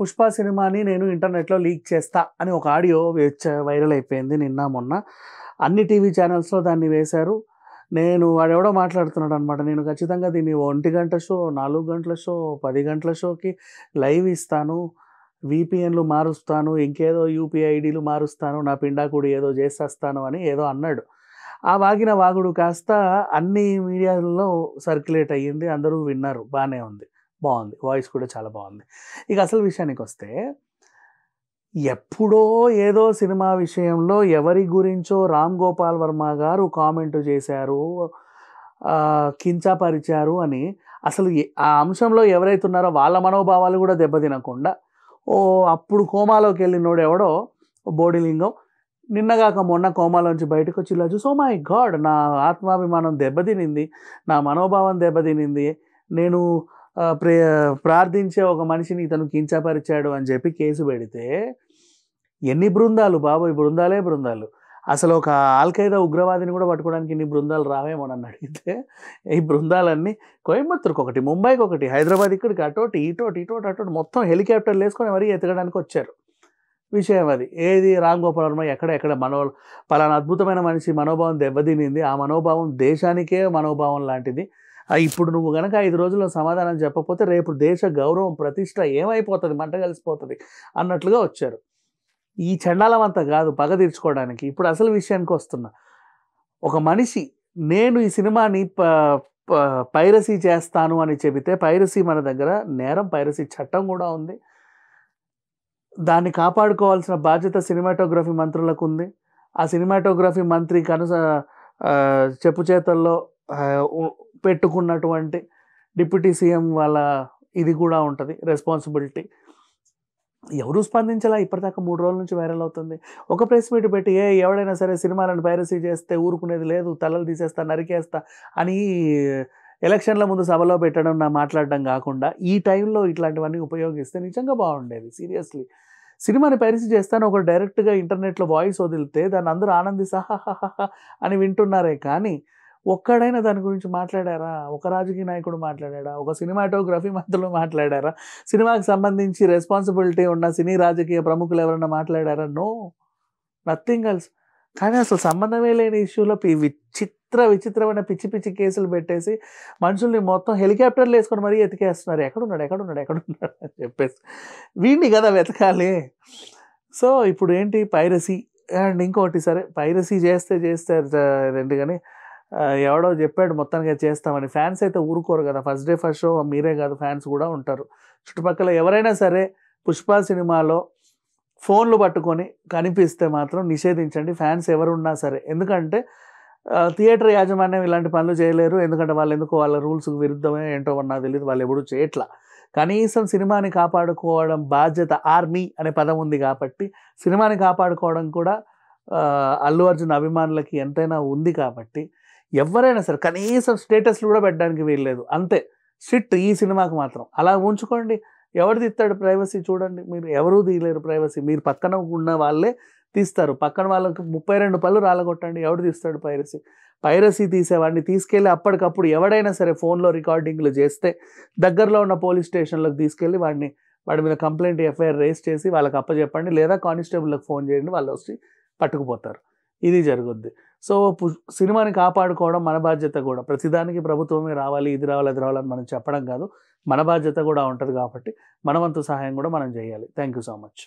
పుష్ప సినిమాని నేను ఇంటర్నెట్‌లో లీక్ చేస్తా అని ఒక ఆడియో వైరల్ అయిపోయింది నిన్న, మొన్న. అన్ని టీవీ ఛానల్స్‌లో దాన్ని వేశారు. వాడెవడో మాట్లాడుతున్నాడనమాట. నేను ఖచ్చితంగా దీన్ని 1 గంట షో, 4 గంటల షో, 10 గంటల షోకి లైవ్ ఇస్తాను. వీపీఎన్‌లు మారుస్తాను. ఇంకేదో యూపీఐ ఐడీలు మారుస్తాను. నా పిండాకుడు ఏదో చేసేస్తాను అని ఏదో అన్నాడు. ఆ వాగిన వాగుడు కాస్త అన్ని మీడియాల్లో సర్క్యులేట్ అయ్యింది. అందరూ విన్నారు. బానే ఉంది. బావుంది. వాయిస్ కూడా చాలా బావుంది. ఇక అసలు విషయానికొస్తే, ఎప్పుడో ఏదో సినిమా విషయంలో ఎవరి గురించో రామ్ గోపాల్ వర్మ గారు కామెంట్ చేశారు, కించపరిచారు అని. అసలు ఆ అంశంలో ఎవరైతే ఉన్నారో వాళ్ళ మనోభావాలు కూడా దెబ్బతినకుండా, అప్పుడు కోమాలోకి వెళ్ళినోడెవడో బోడిలింగం నిన్నగాక మొన్న కోమాలోంచి బయటకొచ్చి ఇలా చూసి, ఓ మై గాడ్, నా ఆత్మాభిమానం దెబ్బతినింది, నా మనోభావం దెబ్బతినింది, నేను ప్రార్థించే ఒక మనిషిని ఇతను కించపరిచాడు అని చెప్పి కేసు పెడితే, ఎన్ని బృందాలు బాబోయ్, బృందాలే బృందాలు. అసలు ఒక ఆల్ఖైదా ఉగ్రవాదిని కూడా పట్టుకోవడానికి ఇన్ని బృందాలు రావేమో నన్ను అడిగితే. ఈ బృందాలన్నీ కోయంబత్తూరుకి ఒకటి, ముంబైకి ఒకటి, హైదరాబాద్ ఇక్కడికి అటోటి ఇటోటి అటోటి మొత్తం హెలికాప్టర్లు వేసుకొని మరీ ఎతకడానికి వచ్చారు. విషయం అది. ఏది రామ్ గోపాల్ వర్మ ఎక్కడ పలానా అద్భుతమైన మనిషి మనోభావం దెబ్బతినింది, ఆ మనోభావం దేశానికే మనోభావం లాంటిది. ఇప్పుడు నువ్వు గనక 5 రోజుల్లో సమాధానం చెప్పకపోతే రేపు దేశ గౌరవం, ప్రతిష్ట ఏమైపోతుంది, మంట కలిసిపోతుంది అన్నట్లుగా వచ్చారు. ఈ చండాలం అంతా కాదు పగ తీర్చుకోవడానికి. ఇప్పుడు అసలు విషయానికి వస్తున్నా. ఒక మనిషి నేను ఈ సినిమాని పైరసీ చేస్తాను అని చెబితే, పైరసీ మన దగ్గర నేరం, పైరసీ చట్టం కూడా ఉంది. దాన్ని కాపాడుకోవాల్సిన బాధ్యత సినిమాటోగ్రఫీ మంత్రులకు ఉంది. ఆ సినిమాటోగ్రఫీ మంత్రి చెప్పు చేతల్లో పెట్టుకున్నటువంటి డిప్యూటీ సీఎం వాళ్ళ ఇది కూడా ఉంటుంది, రెస్పాన్సిబిలిటీ. ఎవరు స్పందించాలా? ఇప్పటిదాకా 3 రోజుల నుంచి వైరల్ అవుతుంది. ఒక ప్రెస్ మీట్ పెట్టి ఎవడైనా సరే సినిమాలను పైరసీ చేస్తే ఊరుకునేది లేదు, తలలు తీసేస్తా, నరికేస్తా అని ఎలక్షన్ల ముందు సభలో పెట్టడం, మాట్లాడడం కాకుండా ఈ టైంలో ఇట్లాంటివన్నీ ఉపయోగిస్తే నిజంగా బాగుండేది. సీరియస్లీ సినిమాని పైరసీ చేస్తాను ఒక డైరెక్ట్గా ఇంటర్నెట్లో వాయిస్ వదిలితే దాన్ని అందరూ ఆనందిస్తా అని వింటున్నారే కానీ, ఒక్కడైనా దాని గురించి మాట్లాడారా? ఒక రాజకీయ నాయకుడు మాట్లాడారా? ఒక సినిమాటోగ్రఫీ మంత్రులు మాట్లాడారా? సినిమాకి సంబంధించి రెస్పాన్సిబిలిటీ ఉన్న సినీ రాజకీయ ప్రముఖులు ఎవరైనా మాట్లాడారా? No, nothing else. కానీ అసలు సంబంధమే లేని ఇష్యూలో విచిత్రమైన పిచ్చి కేసులు పెట్టేసి మనుషుల్ని మొత్తం హెలికాప్టర్లు వేసుకొని మరీ ఎతికేస్తున్నారు. ఎక్కడున్నాడు అని చెప్పేసి. వీడిని కదా వెతకాలి. సో ఇప్పుడు ఏంటి, పైరసీ. అండ్ ఇంకోటి, సరే పైరసీ చేస్తారు కానీ ఎవడో చెప్పాడు మొత్తానికి చేస్తామని. ఫ్యాన్స్ అయితే ఊరుకోరు కదా. ఫస్ట్ డే ఫస్ట్ షో మీరే కాదు, ఫ్యాన్స్ కూడా ఉంటారు. చుట్టుపక్కల ఎవరైనా సరే పుష్ప సినిమాలో ఫోన్లు పట్టుకొని కనిపిస్తే మాత్రం నిషేధించండి, ఫ్యాన్స్ ఎవరున్నా సరే. ఎందుకంటే థియేటర్ యాజమాన్యం ఇలాంటి పనులు చేయలేరు. ఎందుకంటే వాళ్ళ రూల్స్కి విరుద్ధమే ఏంటో నాకు తెలియదు, వాళ్ళు ఎప్పుడూ చేయట్లా. కనీసం సినిమాని కాపాడుకోవడం బాధ్యత, ఆర్మీ అనే పదం ఉంది కాబట్టి సినిమాని కాపాడుకోవడం కూడా అల్లు అర్జున్ అభిమానులకి ఎంతైనా ఉంది కాబట్టి ఎవరైనా సరే కనీసం స్టేటస్లు కూడా పెట్టడానికి వీల్లేదు. అంతే స్ట్రిక్ట్ ఈ సినిమాకి మాత్రం. అలా ఉంచుకోండి. ఎవరు తీస్తాడు ప్రైవసీ? చూడండి, మీరు ఎవరూ తీయలేరు ప్రైవసీ. మీరు పక్కన ఉన్న వాళ్ళే తీస్తారు. పక్కన వాళ్ళకి 32 పళ్ళు రాలగొట్టండి, ఎవడు తీస్తాడు పైరసీ తీసేవాడిని తీసుకెళ్ళి అప్పటికప్పుడు ఎవడైనా సరే ఫోన్లో రికార్డింగ్లు చేస్తే దగ్గరలో ఉన్న పోలీస్ స్టేషన్లోకి తీసుకెళ్ళి వాడి మీద కంప్లైంట్, ఎఫ్ఐఆర్ రేస్ చేసి వాళ్ళకి అప్పచెప్పండి, లేదా కానిస్టేబుల్కి ఫోన్ చేయండి, వాళ్ళు వచ్చి పట్టుకుపోతారు. ఇది జరుగుద్ది. సో సినిమాని కాపాడుకోవడం మన బాధ్యత కూడా. ప్రతిదానికి ప్రభుత్వమే రావాలి, ఇది రావాలి, అది రావాలని మనం చెప్పడం కాదు, మన బాధ్యత కూడా ఉంటుంది కాబట్టి మన వంతు సహాయం కూడా మనం చేయాలి. Thank you so much.